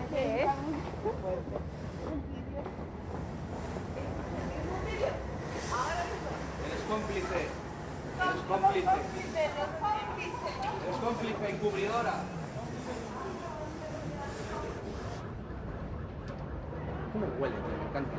¿Qué? Eres cómplice. Eres cómplice. Eres cómplice, encubridora. ¿Cómo huele? Me encanta.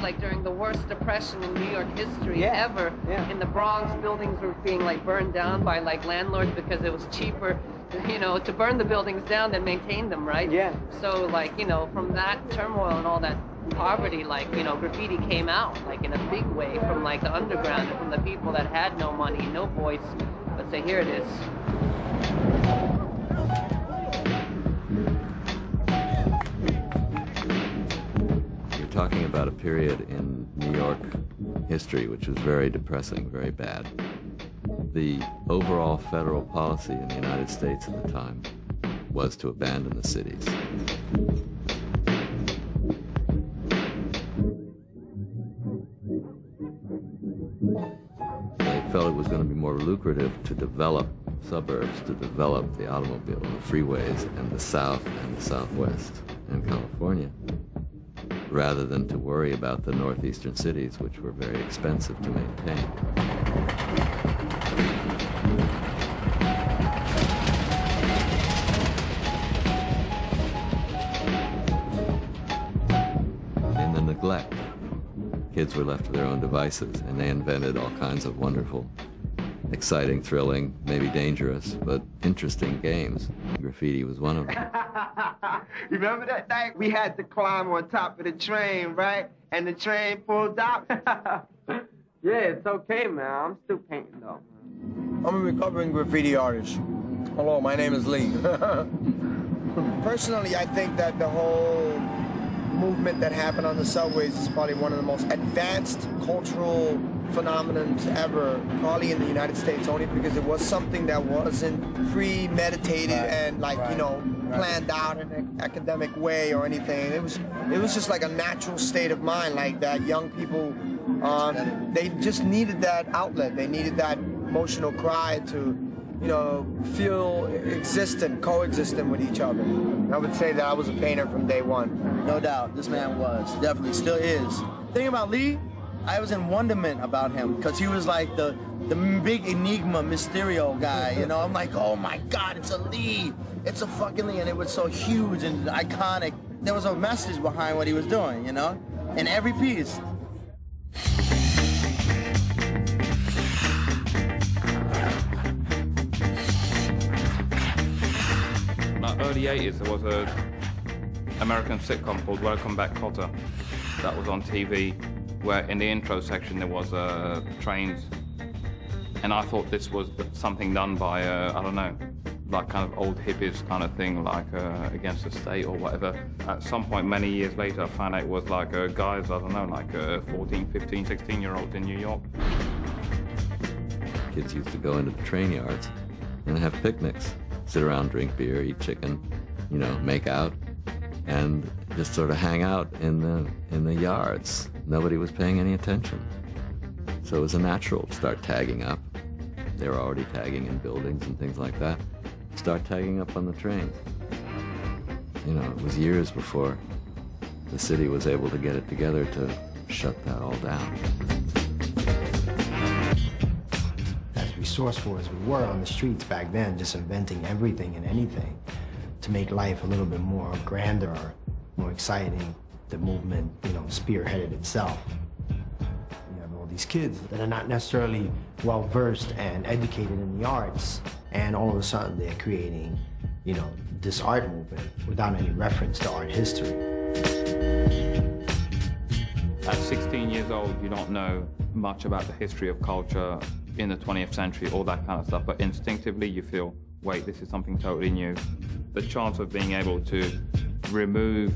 Like during the worst depression in New York history ever. In the Bronx, buildings were being like burned down by like landlords because it was cheaper, you know, to burn the buildings down than maintain them, right? Yeah. So like, you know, from that turmoil and all that poverty, like, you know, graffiti came out like in a big way from like the underground and from the people that had no money, no voice. But say, here it is. Talking about a period in New York history which was very depressing, very bad. The overall federal policy in the United States at the time was to abandon the cities. They felt it was going to be more lucrative to develop suburbs, to develop the automobile, the freeways, and the South and the Southwest and California, rather than to worry about the northeastern cities, which were very expensive to maintain. In the neglect, kids were left to their own devices, and they invented all kinds of wonderful, exciting, thrilling, maybe dangerous, but interesting games. Graffiti was one of them. Remember that night we had to climb on top of the train, right? And the train pulled out. Yeah, it's okay, man. I'm still painting, though. I'm a recovering graffiti artist. Hello, my name is Lee. Personally, I think that the whole movement that happened on the subways is probably one of the most advanced cultural phenomenons ever, probably in the United States, only because it was something that wasn't premeditated and, like, you know, planned out in an academic way or anything. It was just like a natural state of mind, like that young people, they just needed that outlet. They needed that emotional cry to, you know, feel existent, coexistent with each other. I would say that I was a painter from day one. No doubt, this man was, definitely still is. The thing about Lee, I was in wonderment about him because he was like the big enigma, Mysterio guy, you know? I'm like, oh my God, it's a Lee. It's a fucking Lee, and it was so huge and iconic. There was a message behind what he was doing, you know? In every piece. Early 80s, there was an American sitcom called Welcome Back, Kotter that was on TV, where in the intro section there was trains, and I thought this was something done by, I don't know, like kind of old hippies kind of thing, like against the state or whatever. At some point many years later I found out it was like guys, I don't know, like 14, 15, 16-year-olds in New York. Kids used to go into the train yards and have picnics. Sit around, drink beer, eat chicken, you know, make out, and just sort of hang out in the yards. Nobody was paying any attention. So it was a natural to start tagging up. They were already tagging in buildings and things like that. Start tagging up on the trains. You know, it was years before the city was able to get it together to shut that all down. Resourceful as we were on the streets back then, just inventing everything and anything to make life a little bit more grander, more exciting. The movement, you know, spearheaded itself. You have all these kids that are not necessarily well-versed and educated in the arts, and all of a sudden they're creating, you know, this art movement without any reference to art history. At 16 years old, you don't know much about the history of culture in the 20th century, all that kind of stuff, but instinctively you feel, wait, this is something totally new. The chance of being able to remove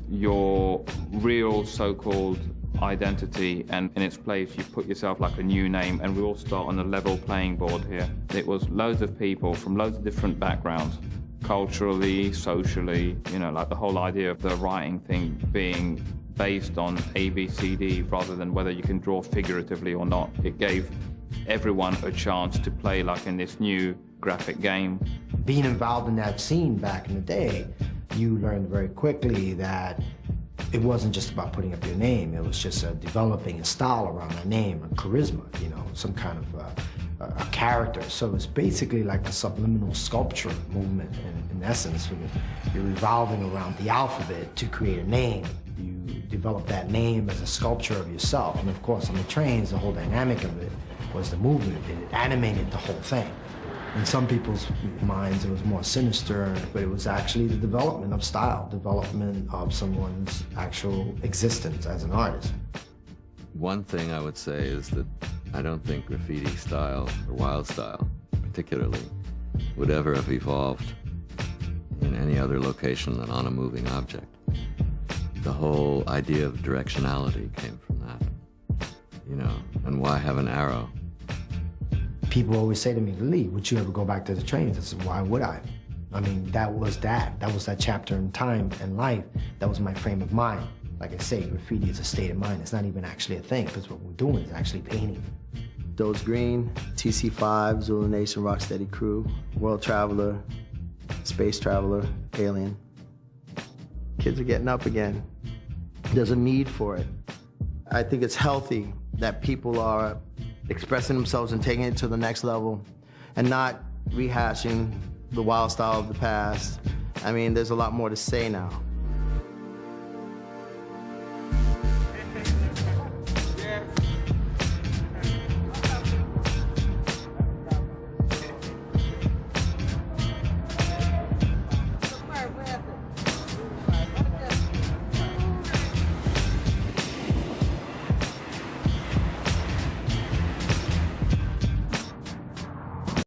your real so-called identity and in its place you put yourself like a new name, and we all start on a level playing board here. It was loads of people from loads of different backgrounds, culturally, socially, you know, like the whole idea of the writing thing being based on ABCD rather than whether you can draw figuratively or not. It gave everyone a chance to play like in this new graphic game. Being involved in that scene back in the day, you learned very quickly that it wasn't just about putting up your name, it was just developing a style around that name, a charisma, you know, some kind of a character. So it's basically like a subliminal sculpture movement in essence. You're revolving around the alphabet to create a name. You develop that name as a sculpture of yourself. And of course on the trains, the whole dynamic of it was the movement. It animated the whole thing. In some people's minds, it was more sinister, but it was actually the development of style, development of someone's actual existence as an artist. One thing I would say is that I don't think graffiti style, or wild style particularly, would ever have evolved in any other location than on a moving object. The whole idea of directionality came from that, you know, and why have an arrow? People always say to me, Lee, would you ever go back to the trains? I said, why would I? I mean, that was that chapter in time and life. That was my frame of mind. Like I say, graffiti is a state of mind. It's not even actually a thing, because what we're doing is actually painting. Those Green, TC5, Zulu Nation, Rocksteady Crew, World Traveler, Space Traveler, Alien. Kids are getting up again. There's a need for it. I think it's healthy that people are expressing themselves and taking it to the next level and not rehashing the wild style of the past. I mean, there's a lot more to say now.